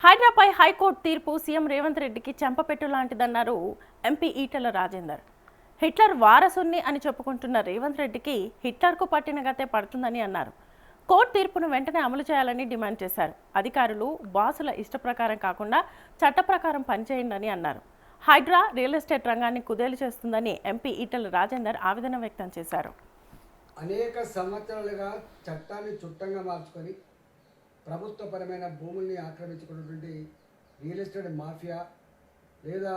Hyderabad high court తీర్పు CM Revanth రెడ్డికి చెంపపెట్టు లాంటిదన్నారు MP Etela Rajender. Hitler వారసుని అని చెప్పుకుంటున్న రేవంత్ రెడ్డికి హిట్లర్కు పట్టిన గతే పడుతుందని అన్నారు. కోర్టు తీర్పును వెంటనే అమలు చేయాలని డిమాండ్ చేశారు. అధికారులు బాసుల ఇష్ట ప్రకారం కాకుండా చట్ట ప్రకారం పనిచేయండి అన్నారు. హైడ్రా రియల్ ఎస్టేట్ రంగాన్ని కుదేలు చేస్తుందని ఎంపీ ఈటెల రాజేందర్ ఆవేదన వ్యక్తం చేశారు. అనేక సంవత్సరాలుగా చట్టాన్ని చుట్టంగా మార్చుకొని ప్రభుత్వపరమైన భూముల్ని ఆక్రమించుకున్నటువంటి రియల్ ఎస్టేట్ మాఫియా లేదా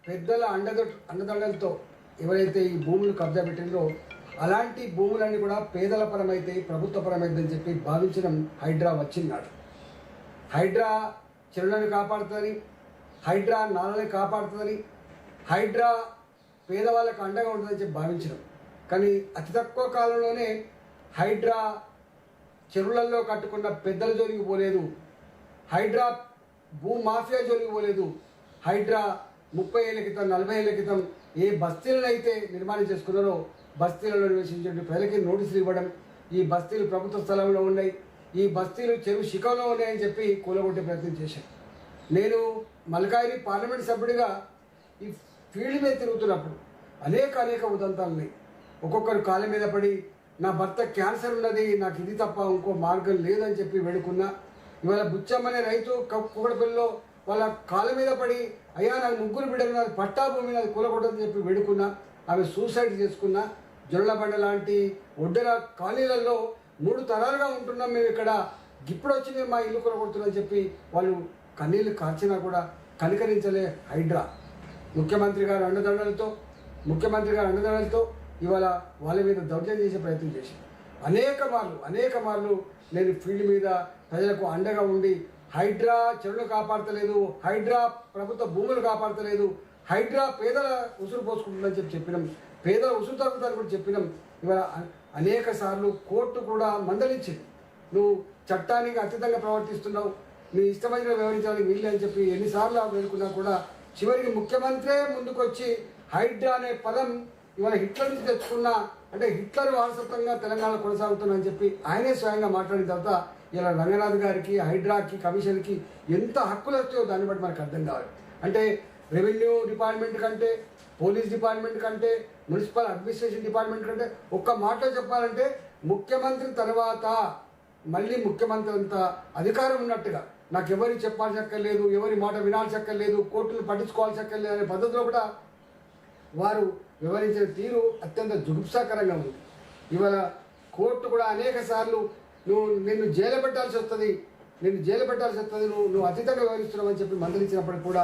పెద్దల అండదండలతో ఎవరైతే ఈ భూములు కబ్జా పెట్టిందో అలాంటి భూములన్నీ కూడా పేదల పరమైతే ప్రభుత్వపరమైందని చెప్పి భావించడం హైడ్రా వచ్చినాడు. హైడ్రా చెరువులను కాపాడుతుందని, హైడ్రా నాలని కాపాడుతుందని, హైడ్రా పేదవాళ్ళకు అండగా ఉంటుందని చెప్పి భావించడం. కానీ అతి తక్కువ కాలంలోనే హైడ్రా చెరువులలో కట్టుకున్న పెద్దల జోలికి పోలేదు, హైడ్రా భూ మాఫియా జోలికి పోలేదు. హైడ్రా 30 ఏళ్ల క్రితం 40 ఏళ్ల క్రితం ఏ బస్తీలను అయితే నిర్మాణం చేసుకున్నారో బస్తీలలో నివసించే ప్రజలకి నోటీసులు ఇవ్వడం, ఈ బస్తీలు ప్రభుత్వ స్థలంలో ఉన్నాయి, ఈ బస్తీలు చెరువు శిఖంలో ఉన్నాయని చెప్పి కూలగొట్టే ప్రయత్నం చేశాను. నేను మల్కాయిని పార్లమెంట్ సభ్యుడిగా ఈ ఫీల్డ్ మీద తిరుగుతున్నప్పుడు అనేక ఉదంతాలు ఉన్నాయి. ఒక్కొక్కరు కాళ్ళ మీద పడి నా భర్త క్యాన్సర్ ఉన్నది, నాకు ఇది తప్ప ఇంకో మార్గం లేదని చెప్పి వేడుకున్నా. ఇవాళ బుచ్చమ్మనే రైతు కూకడపల్లిలో వాళ్ళ కాళ్ళ మీద పడి అయ్యా నాకు 3 బిడ్డలు నాది పట్టా భూమి నాది కూలగొట్టదని చెప్పి వేడుకున్నా. ఆమె సూసైడ్ చేసుకున్నా. జొన్నబండ లాంటి ఒడ్డెర కాలనీలలో 3 తరాలుగా ఉంటున్నాం మేము ఇక్కడ, ఇప్పుడు వచ్చి మేము మా ఇల్లు కూలగొడుతున్నామని చెప్పి వాళ్ళు కన్నీళ్ళు కార్చినా కూడా కనికరించలే హైడ్రా. ముఖ్యమంత్రి గారు అండదండలతో ఇవాళ వాళ్ళ మీద దౌర్జన్యం చేసే ప్రయత్నం చేసి అనేక మార్లు నేను ఫీల్డ్ మీద ప్రజలకు అండగా ఉండి హైడ్రా చెరువులు కాపాడతలేదు, హైడ్రా ప్రభుత్వ భూములు కాపాడతలేదు, హైడ్రా పేదల ఉసురు పోసుకుంటుందని చెప్పినాం, పేదల ఉసురు తగ్గుతుందని కూడా చెప్పినాం. ఇవాళ అనేక సార్లు కోర్టు కూడా మందలించింది, నువ్వు చట్టానికి అతీతంగా ప్రవర్తిస్తున్నావు, నీ ఇష్టమైన వ్యవహరించడానికి వీళ్ళు అని చెప్పి ఎన్నిసార్లు వేడుకున్నా కూడా చివరికి ముఖ్యమంత్రే ముందుకొచ్చి హైడ్రా అనే పదం ఇవాళ హిట్లర్ నుంచి తెచ్చుకున్న, అంటే హిట్లర్ వారసత్వంగా తెలంగాణ కొనసాగుతుందని చెప్పి ఆయనే స్వయంగా మాట్లాడిన తర్వాత ఇలా రంగనాథ్ గారికి, హైడ్రాకి, కమిషన్కి ఎంత హక్కులు వస్తాయో దాన్ని బట్టి మనకు అర్థం కావాలి. అంటే రెవెన్యూ డిపార్ట్మెంట్ కంటే, పోలీస్ డిపార్ట్మెంట్ కంటే, మున్సిపల్ అడ్మినిస్ట్రేషన్ డిపార్ట్మెంట్ కంటే ఒక్క మాటలో చెప్పాలంటే ముఖ్యమంత్రి తర్వాత మళ్ళీ ముఖ్యమంత్రి అంత అధికారం ఉన్నట్టుగా నాకు ఎవరికి చెప్పాల్సి అక్కర్లేదు, ఎవరి మాట వినాల్సి అక్కర్లేదు, కోర్టును పట్టించుకోవాల్సి అక్కర్లేదు అనే పద్ధతిలో కూడా వారు వివరించిన తీరు అత్యంత జుగుప్సాకరంగా ఉంది. ఇవాళ కోర్టు కూడా అనేక సార్లు నిన్ను జైలు పెట్టాల్సి వస్తుంది, నువ్వు అతీతంగా వివరిస్తున్నావు అని చెప్పి మందలించినప్పటికీ కూడా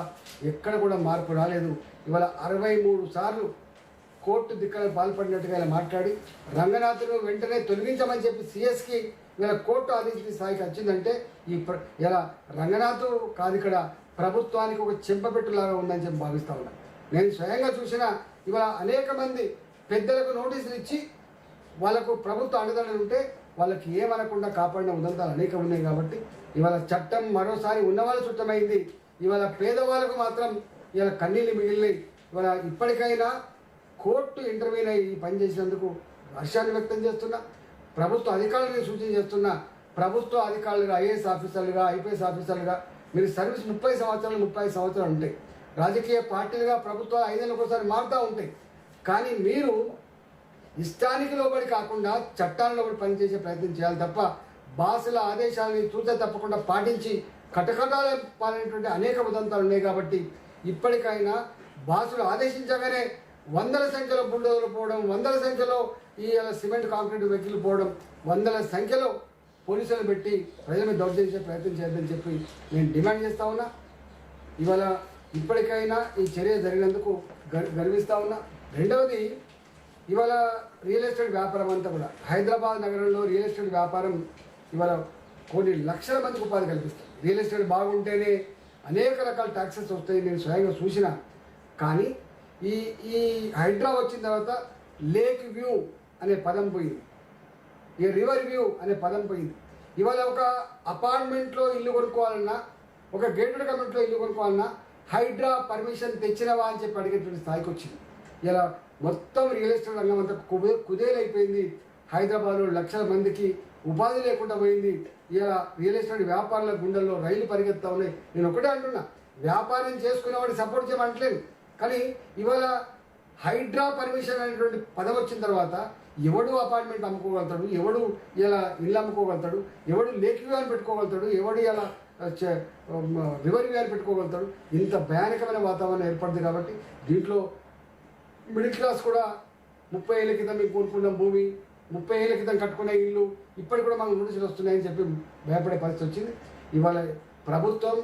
ఎక్కడ కూడా మార్పు రాలేదు. ఇవాళ 63 సార్లు కోర్టు ధిక్కరకు పాల్పడినట్టుగా ఇలా మాట్లాడి రంగనాథ్ను వెంటనే తొలగించమని చెప్పి సిఎస్కి ఇవాళ కోర్టు ఆదేశించిన స్థాయికి వచ్చిందంటే ఇలా రంగనాథ్ కాదు, ఇక్కడ ప్రభుత్వానికి ఒక చెంపపెట్టులాగా ఉందని చెప్పి భావిస్తూ ఉన్నా. నేను స్వయంగా చూసిన ఇవాళ అనేక మంది పెద్దలకు నోటీసులు ఇచ్చి వాళ్ళకు ప్రభుత్వ అండదండలు ఉంటే వాళ్ళకి ఏమనకుండా కాపాడిన ఉదంతాలు అనేక ఉన్నాయి. కాబట్టి ఇవాళ చట్టం మరోసారి ఉన్నవాళ్ళ చుట్టమైంది, ఇవాళ పేదవాళ్ళకు మాత్రం ఇవాళ కన్నీళ్ళు మిగిలినాయి. ఇవాళ ఇప్పటికైనా కోర్టు ఇంటర్వ్యూన్ అయ్యి పనిచేసినందుకు హర్షాన్ని వ్యక్తం చేస్తున్నా. ప్రభుత్వ అధికారులను సూచన చేస్తున్నా, ప్రభుత్వ అధికారులుగా ఐఏఎస్ ఆఫీసర్లుగా, ఐపీఎస్ ఆఫీసర్లుగా మీరు సర్వీస్ 30 సంవత్సరాలు 35 సంవత్సరాలు ఉంటాయి. రాజకీయ పార్టీలుగా ప్రభుత్వాలు 5 ఏళ్ళకి ఒకసారి మారుతూ ఉంటాయి. కానీ మీరు ఇష్టానికి లోబడి కాకుండా చట్టాల లోబడి పనిచేసే ప్రయత్నం చేయాలి తప్ప బాసుల ఆదేశాలని చూస్తే తప్పకుండా పాటించి కటకటాలు పాలైనటువంటి అనేక ఉదంతాలు ఉన్నాయి. కాబట్టి ఇప్పటికైనా బాసులు ఆదేశించగానే వందల సంఖ్యలో బుల్డోజర్లు పోవడం, వందల సంఖ్యలో ఈ సిమెంట్ కాంక్రీట్ వెహికల్ పోవడం, వందల సంఖ్యలో పోలీసులు పెట్టి ప్రజల మీద దౌర్జన్యం ప్రయత్నం చేయొద్దని చెప్పి నేను డిమాండ్ చేస్తూ ఉన్నా. ఇవాళ ఇప్పటికైనా ఈ చర్య జరిగినందుకు గర్విస్తూ ఉన్నా. రెండవది, ఇవాళ రియల్ ఎస్టేట్ వ్యాపారం అంతా కూడా హైదరాబాద్ నగరంలో రియల్ ఎస్టేట్ వ్యాపారం ఇవాళ కొన్ని లక్షల మందికి ఉపాధి కల్పిస్తుంది. రియల్ ఎస్టేట్ బాగుంటేనే అనేక రకాల ట్యాక్సెస్ వస్తాయి, నేను స్వయంగా చూసిన. కానీ ఈ హైడ్రా వచ్చిన తర్వాత లేక్ వ్యూ అనే పదం పోయింది, ఈ రివర్ వ్యూ అనే పదం పోయింది. ఇవాళ ఒక అపార్ట్మెంట్లో ఇల్లు కొనుక్కోవాలన్నా, ఒక గేటెడ్ కమ్యూనిటీలో ఇల్లు కొనుక్కోవాలన్నా హైడ్రా పర్మిషన్ తెచ్చినవా అని చెప్పి అడిగేటువంటి స్థాయికి వచ్చింది. ఇలా మొత్తం రియల్ ఎస్టేట్ రంగం అంతా కుదేలైపోయింది. హైదరాబాద్లో లక్షల మందికి ఉపాధి లేకుండా పోయింది. ఇలా రియల్ ఎస్టేట్ వ్యాపారుల గుండెల్లో రైలు పరిగెత్తా ఉన్నాయి. నేను ఒకటే అంటున్నా, వ్యాపారం చేసుకునేవాడిని సపోర్ట్ చేయమంటలేదు, కానీ ఇవాళ హైడ్రా పర్మిషన్ అనేటువంటి పదం వచ్చిన తర్వాత ఎవడు అపార్ట్మెంట్ అమ్ముకోగలుగుతాడు, ఎవడు ఇలా ఇల్లు అమ్ముకోగలుగుతాడు, ఎవడు లేక్ వ్యూ అని పెట్టుకోగలుగుతాడు, ఎవడు ఇలా రివర్ వ్యూ అని పెట్టుకోగలుగుతాడు. ఇంత భయానకమైన వాతావరణం ఏర్పడింది. కాబట్టి దీంట్లో మిడిల్ క్లాస్ కూడా 30 ఏళ్ళ క్రితం మేము కోరుకున్న భూమి, 30 ఏళ్ళ క్రితం కట్టుకునే ఇల్లు ఇప్పటికి కూడా మాకు నోటీసులు వస్తున్నాయని చెప్పి భయపడే పరిస్థితి వచ్చింది. ఇవాళ ప్రభుత్వం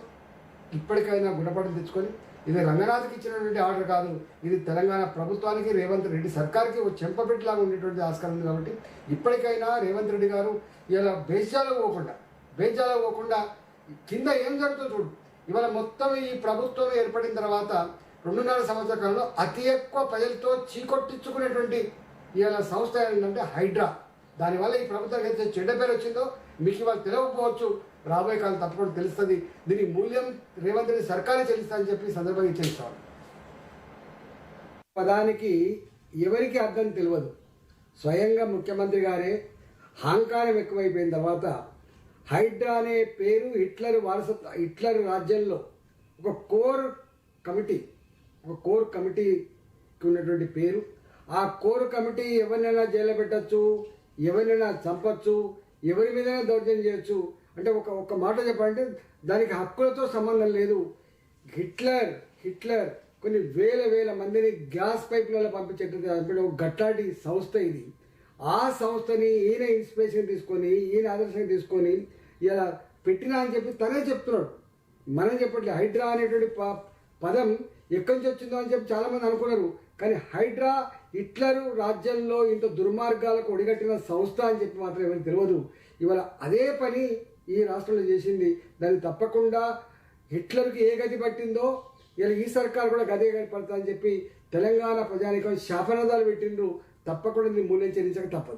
ఇప్పటికైనా గుణపాఠం తెచ్చుకొని, ఇది రంగనాథ్కి ఇచ్చినటువంటి ఆర్డర్ కాదు, ఇది తెలంగాణ ప్రభుత్వానికి రేవంత్ రెడ్డి సర్కార్కి ఒక చెంపపెట్టులాగా ఉండేటువంటి ఆస్కారం ఉంది. కాబట్టి ఇప్పటికైనా రేవంత్ రెడ్డి గారు ఇలా బేజాలకు పోకుండా కింద ఏం జరుగుతుందో చూడు. ఇవాళ మొత్తం ఈ ప్రభుత్వం ఏర్పడిన తర్వాత 2.5 సంవత్సరాల కాలంలో అతి ఎక్కువ ప్రజలతో చీకొట్టించుకునేటువంటి ఇవాళ సంస్థ ఏంటంటే హైడ్రా. దానివల్ల ఈ ప్రభుత్వానికి అయితే చెడ్డ పేరు వచ్చిందో మీకు ఇవాళ తెలియకపోవచ్చు, రాబోయే కాలం తప్పకుండా తెలుస్తుంది. దీని మూల్యం రేవంత్ రెడ్డి సర్కారే చెల్లిస్తా అని చెప్పి సందర్భంగా ఇచ్చేస్తాం. పదానికి ఎవరికి అర్థం తెలియదు. స్వయంగా ముఖ్యమంత్రి గారే అహంకారం ఎక్కువైపోయిన తర్వాత హైడ్రా అనే పేరు హిట్లర్ రాజ్యంలో ఒక కోర్ కమిటీకి ఉన్నటువంటి పేరు. ఆ కోర్ కమిటీ ఎవరినైనా జైలు పెట్టచ్చు, ఎవరినైనా చంపచ్చు, ఎవరి మీదైనా దౌర్జన్యం చేయొచ్చు. అంటే ఒక మాట చెప్పాలంటే దానికి హక్కులతో సంబంధం లేదు. హిట్లర్ కొన్ని వేల మందిని గ్యాస్ పైపులలో పంపించేటువంటి ఒక గట్లాంటి సంస్థ ఇది. ఆ సంస్థని ఈయన ఇన్స్పిరేషన్ తీసుకొని, ఈయన ఆదర్శంగా తీసుకొని ఇలా పెట్టినా అని చెప్పి తనే చెప్తున్నాడు, మనం చెప్పట్లేదు. హైడ్రా అనేటువంటి పదం ఎక్కడి నుంచి వచ్చిందో అని చెప్పి చాలామంది అనుకున్నారు. కానీ హైడ్రా హిట్లర్ రాజ్యంలో ఇంత దుర్మార్గాలకు ఒడిగట్టిన సంస్థ అని చెప్పి మాత్రం ఎవరికి తెలియదు. ఇవాళ అదే పని ఈ రాష్ట్రంలో చేసింది. దాన్ని తప్పకుండా హిట్లర్కి ఏ గతి పట్టిందో ఇలా ఈ సర్కారు కూడా గదే గతి పడుతుందని చెప్పి తెలంగాణ ప్రజానికం శాపనాదాలు పెట్టిండ్రు. తప్పకుండా దీన్ని మూల్యం చెల్లించక తప్పదు.